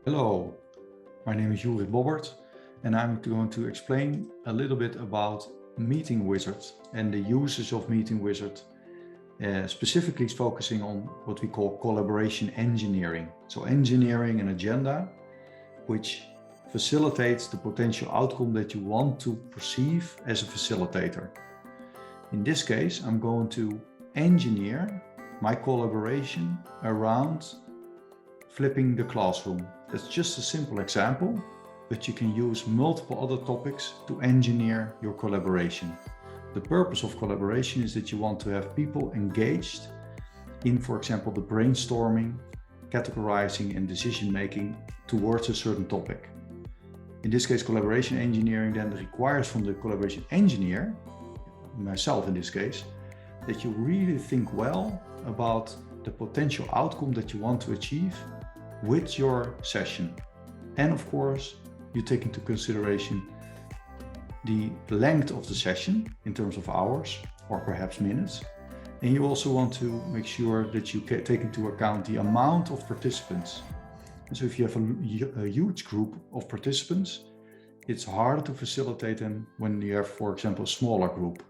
Hello, my name is Juri Bobbert and I'm going to explain a little bit about Meetingwizard and the uses of Meetingwizard, specifically focusing on what we call collaboration engineering. So engineering an agenda which facilitates the potential outcome that you want to perceive as a facilitator. In this case, I'm going to engineer my collaboration around flipping the classroom. That's just a simple example, but you can use multiple other topics to engineer your collaboration. The purpose of collaboration is that you want to have people engaged in, for example, the brainstorming, categorizing and decision making towards a certain topic. In this case, collaboration engineering then requires from the collaboration engineer, myself in this case, that you really think well about the potential outcome that you want to achieve with your session. And of course, you take into consideration the length of the session in terms of hours or perhaps minutes. And you also want to make sure that you take into account the amount of participants. And so if you have a huge group of participants, it's harder to facilitate them when you have, for example, a smaller group.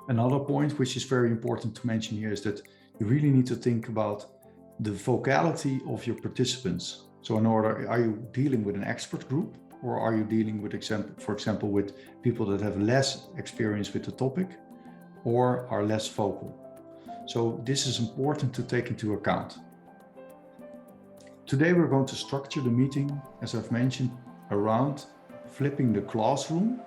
Another point which is very important to mention here is that you really need to think about the vocality of your participants. So in order, are you dealing with an expert group or are you dealing with, for example, with people that have less experience with the topic or are less vocal? So this is important to take into account. Today we're going to structure the meeting, as I've mentioned, around flipping the classroom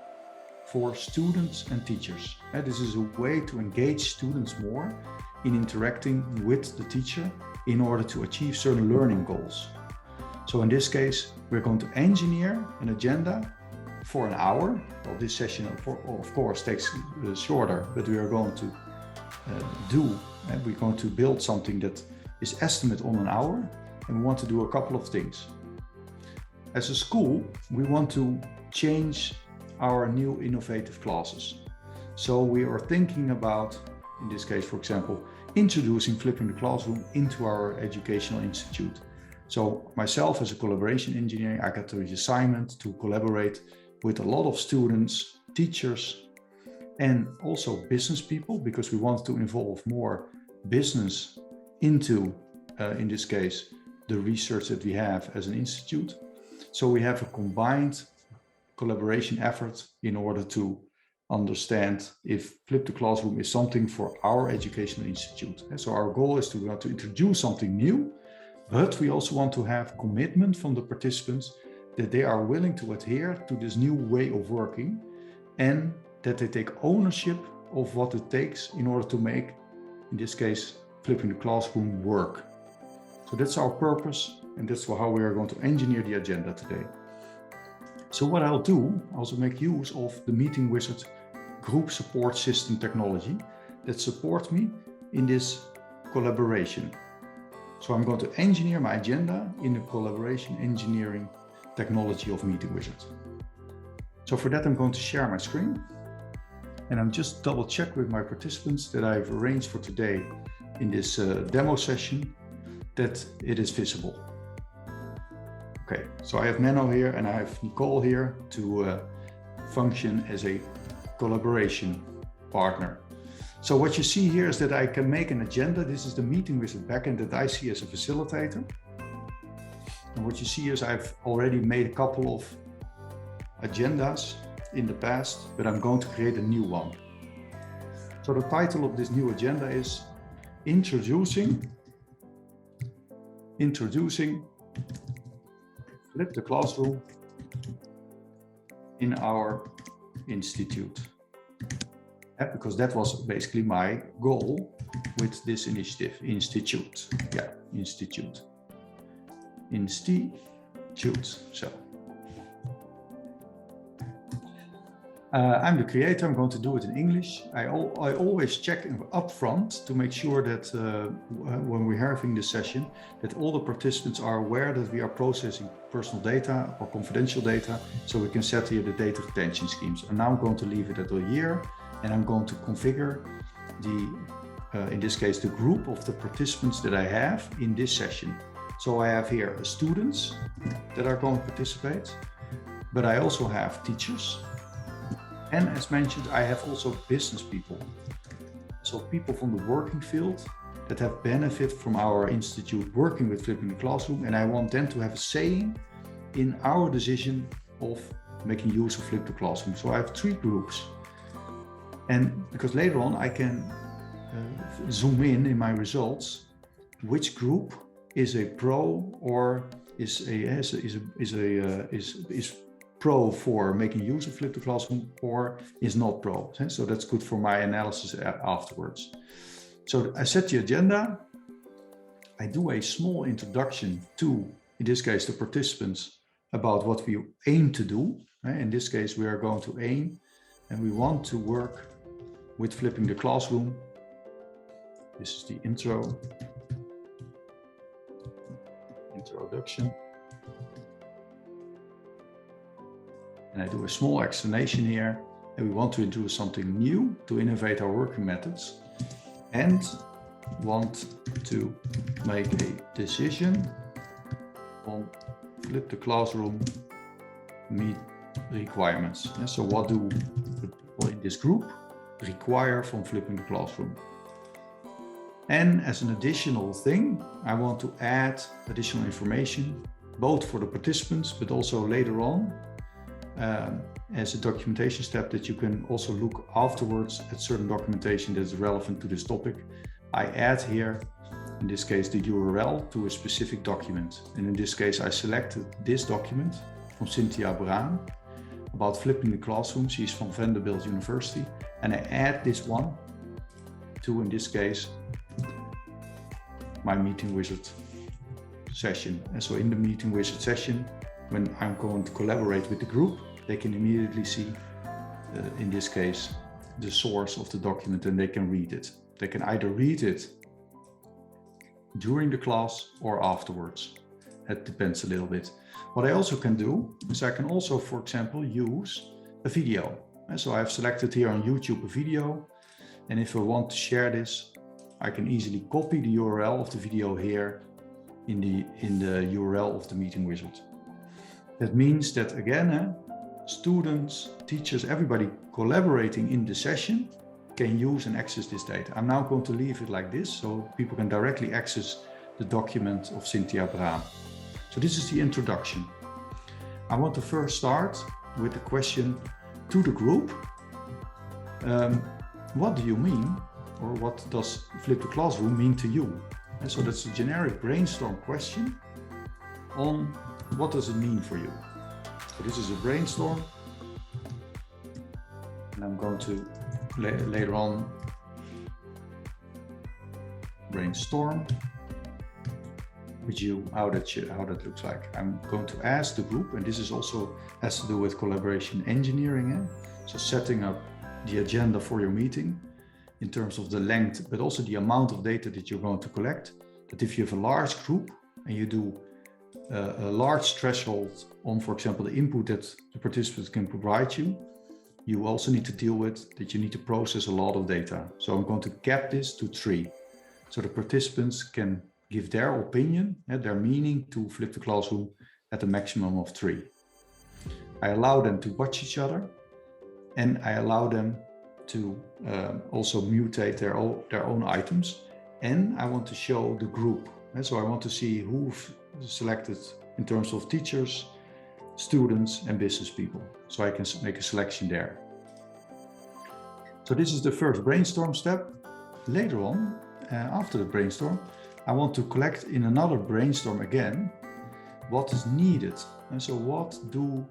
for students and teachers. And this is a way to engage students more in interacting with the teacher in order to achieve certain learning goals. So in this case, we're going to engineer an agenda for an hour. Well, this session, of course, takes shorter, but we are going to we're going to build something that is estimated on an hour, and we want to do a couple of things. As a school, we want to change our new innovative classes. So we are thinking about, in this case, for example, introducing flipping the classroom into our educational institute. So myself as a collaboration engineer, I got the assignment to collaborate with a lot of students, teachers, and also business people, because we want to involve more business into, in this case, the research that we have as an institute. So we have a combined collaboration effort in order to understand if Flip the Classroom is something for our educational institute. And so our goal is to introduce something new, but we also want to have commitment from the participants that they are willing to adhere to this new way of working and that they take ownership of what it takes in order to make, in this case, Flipping the Classroom work. So that's our purpose, and that's how we are going to engineer the agenda today. So what I'll do, I'll also make use of the Meetingwizard group support system technology that supports me in this collaboration. So I'm going to engineer my agenda in the collaboration engineering technology of Meetingwizard. So for that, I'm going to share my screen, and I'm just double check with my participants that I've arranged for today in this demo session that it is visible. Okay, so I have Menno here and I have Nicole here to function as a collaboration partner. So what you see here is that I can make an agenda. This is the Meetingwizard backend that I see as a facilitator. And what you see is I've already made a couple of agendas in the past, but I'm going to create a new one. So the title of this new agenda is Introducing Flip the Classroom in our institute. Because that was basically my goal with this initiative. Institute. So I'm the creator. I'm going to do it in English. I always check up front to make sure that when we're having this session, that all the participants are aware that we are processing personal data or confidential data, so we can set here the data retention schemes. And now I'm going to leave it at a year, and I'm going to configure the, in this case, the group of the participants that I have in this session. So I have here students that are going to participate, but I also have teachers. And as mentioned, I have also business people. So people from the working field that have benefit from our institute working with Flipping the Classroom, and I want them to have a say in our decision of making use of Flip the Classroom. So I have 3 groups. And because later on I can zoom in my results, which group is a pro or is pro for making use of Flip the Classroom or is not pro. So that's good for my analysis afterwards. So I set the agenda. I do a small introduction to, in this case, the participants about what we aim to do. In this case, we are going to aim and we want to work with Flipping the Classroom. This is the introduction. And I do a small explanation here, and we want to introduce something new to innovate our working methods and want to make a decision on Flip the Classroom meet requirements. And so what do the people in this group require from Flipping the Classroom? And as an additional thing, I want to add additional information, both for the participants, but also later on, as a documentation step that you can also look afterwards at certain documentation that is relevant to this topic. I add here, in this case, the URL to a specific document. And in this case, I selected this document from Cynthia Braan about Flipping the Classroom. She's from Vanderbilt University. And I add this one to, in this case, my Meetingwizard session. And so in the Meetingwizard session, when I'm going to collaborate with the group, they can immediately see, in this case, the source of the document, and they can read it. They can either read it during the class or afterwards. It depends a little bit. What I also can do is I can also, for example, use a video. And so I've selected here on YouTube a video, and if I want to share this, I can easily copy the URL of the video here in the URL of the Meetingwizard. That means that again, students, teachers, everybody collaborating in the session can use and access this data. I'm now going to leave it like this so people can directly access the document of Cynthia Braan. So this is the introduction. I want to first start with the question to the group. What do you mean, or what does Flip the Classroom mean to you? And so that's a generic brainstorm question on what does it mean for you. So this is a brainstorm, and I'm going to later on brainstorm with you how that looks like. I'm going to ask the group, and this is also has to do with collaboration engineering, so setting up the agenda for your meeting in terms of the length, but also the amount of data that you're going to collect. That if you have a large group and you do a large threshold on, for example, the input that the participants can provide you, you also need to deal with that you need to process a lot of data. So I'm going to cap this to 3. So the participants can give their opinion, their meaning to Flip the Classroom at a maximum of 3. I allow them to watch each other, and I allow them to also mutate their own items. And I want to show the group. And so I want to see who've selected in terms of teachers, students, and business people. So I can make a selection there. So this is the first brainstorm step. Later on, after the brainstorm, I want to collect in another brainstorm again what is needed. And so what do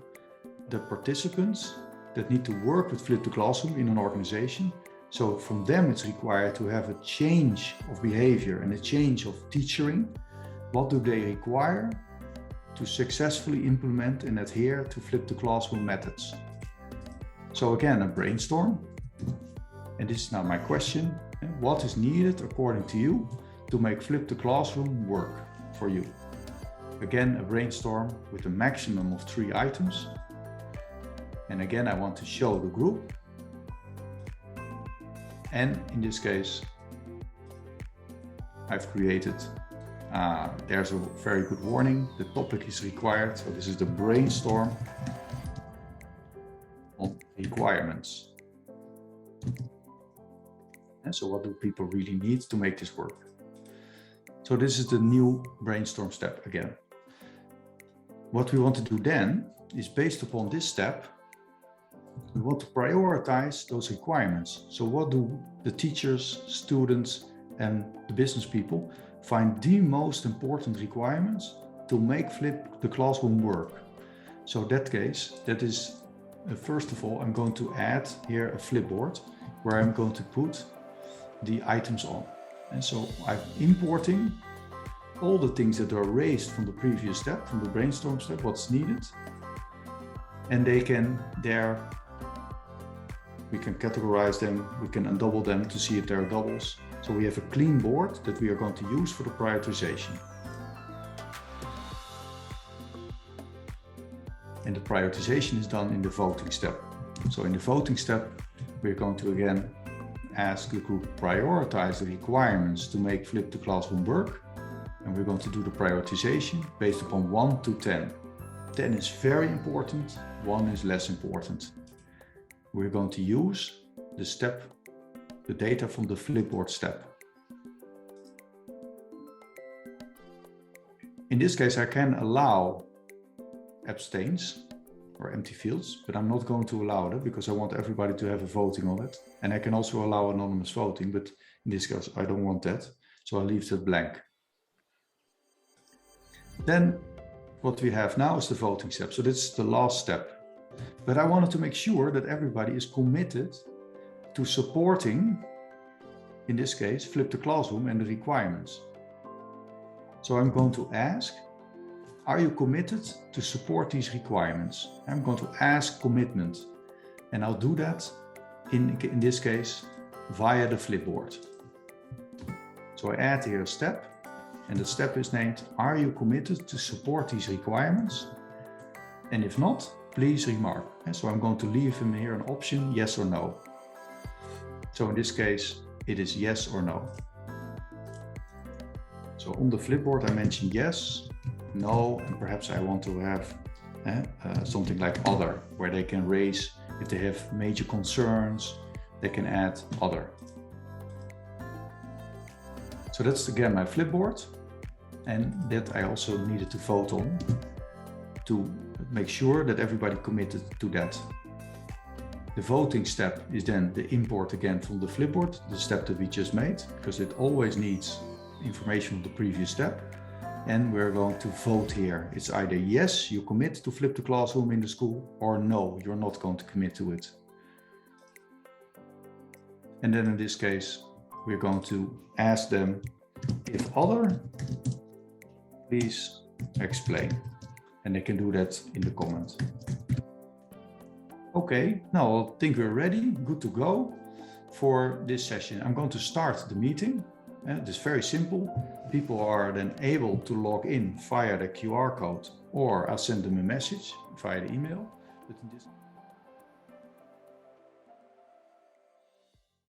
the participants that need to work with Flip the Classroom in an organization, so from them it's required to have a change of behavior and a change of teaching. What do they require to successfully implement and adhere to Flip the Classroom methods? So again, a brainstorm. And this is now my question. What is needed according to you to make Flip the Classroom work for you? Again, a brainstorm with a maximum of 3 items. And again, I want to show the group. And in this case, I've created There's a very good warning. The topic is required. So this is the brainstorm on requirements. And so what do people really need to make this work? So this is the new brainstorm step again. What we want to do then is, based upon this step, we want to prioritize those requirements. So what do the teachers, students, and the business people find the most important requirements to make Flip the Classroom work? So in that case, that is, first of all, I'm going to add here a Flipboard where I'm going to put the items on. And so I'm importing all the things that are raised from the previous step, from the brainstorm step, what's needed. And they can we can categorize them, we can undouble them to see if there are doubles. So we have a clean board that we are going to use for the prioritization. And the prioritization is done in the voting step. So in the voting step, we're going to again ask the group prioritize the requirements to make Flip the Classroom work. And we're going to do the prioritization based upon 1 to 10. 10 is very important, 1 is less important. We're going to use the data from the Flipboard step. In this case, I can allow abstains or empty fields, but I'm not going to allow that because I want everybody to have a voting on it. And I can also allow anonymous voting, but in this case, I don't want that. So I'll leave that blank. Then what we have now is the voting step. So this is the last step. But I wanted to make sure that everybody is committed to supporting, in this case, Flip the Classroom and the requirements. So I'm going to ask, are you committed to support these requirements? I'm going to ask commitment. And I'll do that, in this case, via the Flipboard. So I add here a step, and the step is named, are you committed to support these requirements? And if not, please remark. And so I'm going to leave him here an option, yes or no. So in this case, it is yes or no. So on the Flipboard, I mentioned yes, no, and perhaps I want to have something like other, where they can raise, if they have major concerns, they can add other. So that's again my Flipboard, and that I also needed to vote on to make sure that everybody committed to that. The voting step is then the import again from the Flipboard, the step that we just made, because it always needs information from the previous step. And we're going to vote here. It's either yes, you commit to Flip the Classroom in the school, or no, you're not going to commit to it. And then in this case, we're going to ask them, if other, please explain. And they can do that in the comment. Okay, now I think we're ready, good to go for this session. I'm going to start the meeting. It is very simple. People are then able to log in via the QR code, or I'll send them a message via the email. But in this